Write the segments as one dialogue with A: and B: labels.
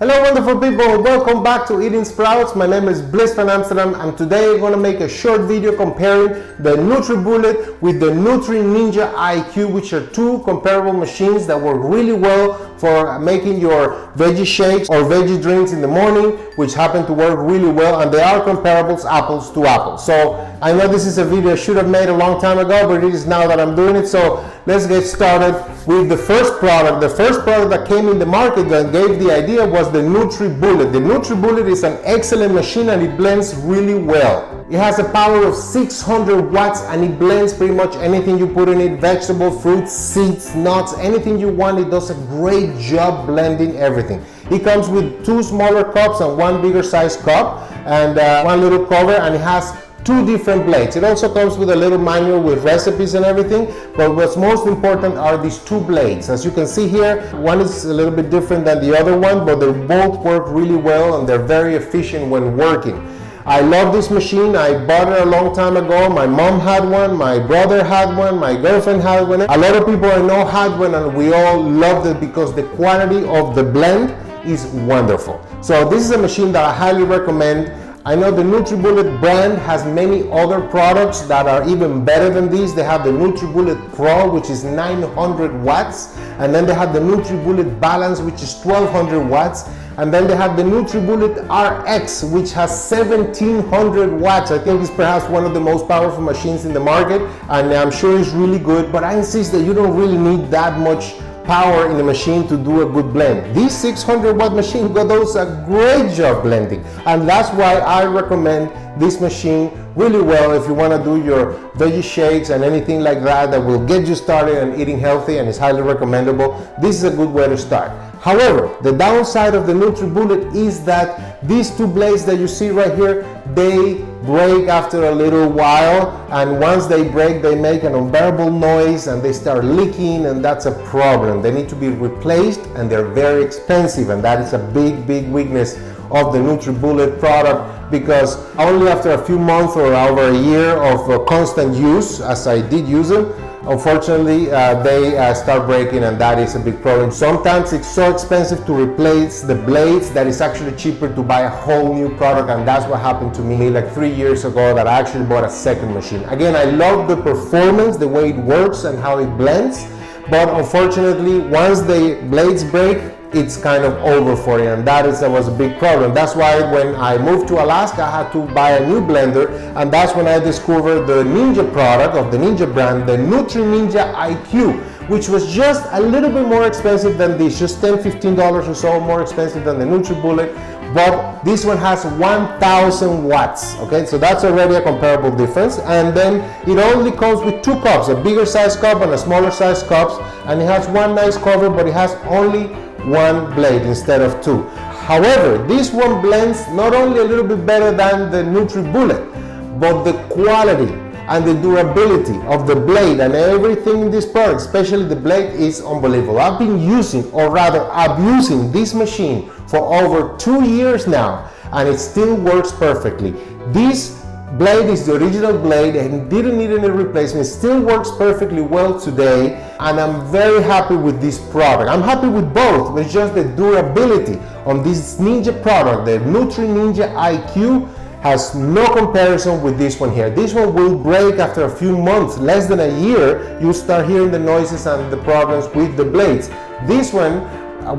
A: Hello wonderful people, welcome back to Eating Sprouts. My name is Bliss van Amsterdam and today I'm going to make a short video comparing the NutriBullet with the NutriNinja IQ, which are two comparable machines that work really well for making your veggie shakes or veggie drinks in the morning, which happen to work really well, and they are comparables apples to apples. So I know this is a video I should have made a long time ago, but it is now that I'm doing it. So let's get started with the first product. The first product that came in the market that gave the idea was the NutriBullet. The NutriBullet is an excellent machine and it blends really well. It has a power of 600 watts and it blends pretty much anything you put in it, vegetable, fruits, seeds, nuts, anything you want. It does a great job blending everything. It comes with two smaller cups and one bigger size cup and one little cover, and it has two different blades. It also comes with a little manual with recipes and everything, but what's most important are these two blades. As you can see here, one is a little bit different than the other one, but they both work really well and they're very efficient when working. I love this machine. I bought it a long time ago. My mom had one, my brother had one, my girlfriend had one. A lot of people I know had one and we all loved it because the quality of the blend is wonderful. So this is a machine that I highly recommend. I know the NutriBullet brand has many other products that are even better than these. They have the NutriBullet Pro, which is 900 watts, and then they have the NutriBullet Balance, which is 1200 watts, and then they have the NutriBullet RX, which has 1700 watts. I think it's perhaps one of the most powerful machines in the market, and I'm sure it's really good, but I insist that you don't really need that much power in the machine to do a good blend. This 600 watt machine does a great job blending, and that's why I recommend this machine really well if you want to do your veggie shakes and anything like that that will get you started on eating healthy, and it's highly recommendable. This is a good way to start. However, the downside of the NutriBullet is that these two blades that you see right here, they break after a little while, and once they break they make an unbearable noise and they start leaking, and that's a problem. They need to be replaced and they're very expensive, and that is a big weakness of the NutriBullet product, because only after a few months or over a year of constant use, as I did use them, unfortunately they start breaking, and that is a big problem. Sometimes it's so expensive to replace the blades that it's actually cheaper to buy a whole new product, and that's what happened to me like 3 years ago, that I actually bought a second machine. Again, I love the performance, the way it works and how it blends, but unfortunately once the blades break, it's kind of over for you, and that was a big problem. That's why when I moved to Alaska, I had to buy a new blender, and that's when I discovered the Ninja product of the Ninja brand, the NutriNinja IQ, which was just a little bit more expensive than this, just $10–15 or so more expensive than the NutriBullet, but this one has 1000 watts. Okay, so that's already a comparable difference. And then it only comes with two cups, a bigger size cup and a smaller size cups, and it has one nice cover, but it has only one blade instead of two. However, this one blends not only a little bit better than the NutriBullet, but the quality and the durability of the blade and everything in this product, especially the blade, is unbelievable. I've been using, or rather abusing, this machine for over 2 years now, and it still works perfectly. This blade is the original blade and didn't need any replacement. Still works perfectly well today, and I'm very happy with this product. I'm happy with both, but it's just the durability on this Ninja product, the NutriNinja IQ, has no comparison with this one here. This one will break after a few months, less than a year. You start hearing the noises and the problems with the blades. This one,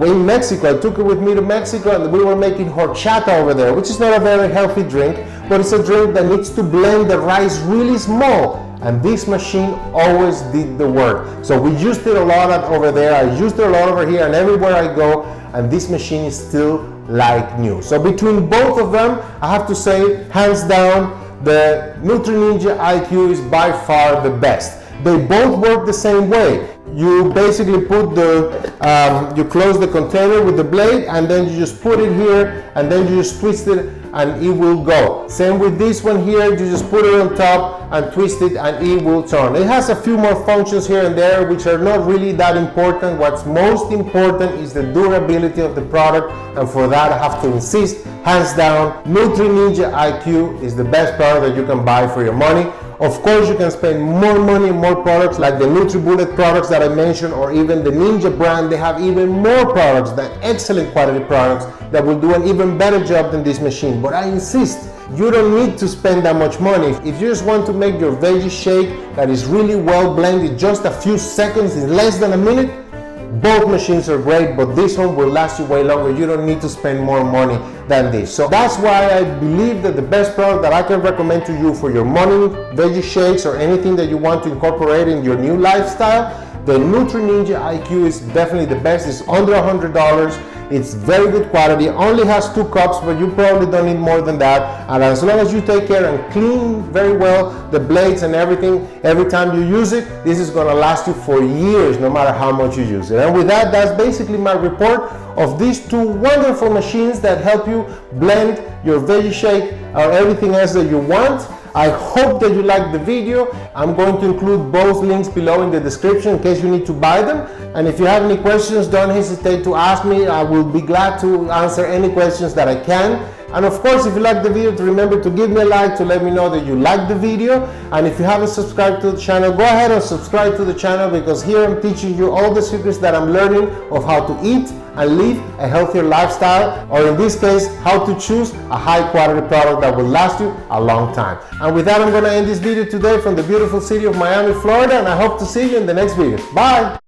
A: in Mexico, I took it with me to Mexico, and we were making horchata over there, which is not a very healthy drink, but it's a drink that needs to blend the rice really small, and this machine always did the work. So we used it a lot over there, I used it a lot over here, and everywhere I go, and this machine is still like new. So between both of them, I have to say, hands down, the NutriNinja IQ is by far the best. They both work the same way. You basically put you close the container with the blade, and then you just put it here, and then you just twist it and it will go. Same with this one here, you just put it on top and twist it and it will turn. It has a few more functions here and there which are not really that important. What's most important is the durability of the product, and for that I have to insist, hands down, NutriNinja IQ is the best product that you can buy for your money. Of course, you can spend more money and more products like the NutriBullet products that I mentioned, or even the Ninja brand. They have even more products, than excellent quality products that will do an even better job than this machine. But I insist, you don't need to spend that much money. If you just want to make your veggie shake that is really well blended, just a few seconds, in less than a minute, both machines are great, but this one will last you way longer. You don't need to spend more money than this. So that's why I believe that the best product that I can recommend to you for your morning veggie shakes or anything that you want to incorporate in your new lifestyle, the NutriNinja IQ is definitely the best. It's under $100. It's very good quality, only has 2 cups, but you probably don't need more than that. And as long as you take care and clean very well the blades and everything every time you use it, this is going to last you for years, no matter how much you use it. And with that, that's basically my report of these 2 wonderful machines that help you blend your veggie shake or everything else that you want. I hope that you liked the video. I'm going to include both links below in the description in case you need to buy them. And if you have any questions, don't hesitate to ask me. I will be glad to answer any questions that I can. And of course, if you like the video, to remember to give me a like to let me know that you like the video. And if you haven't subscribed to the channel, go ahead and subscribe to the channel, because here I'm teaching you all the secrets that I'm learning of how to eat and live a healthier lifestyle, or in this case, how to choose a high quality product that will last you a long time. And with that, I'm going to end this video today from the beautiful city of Miami, Florida, and I hope to see you in the next video. Bye!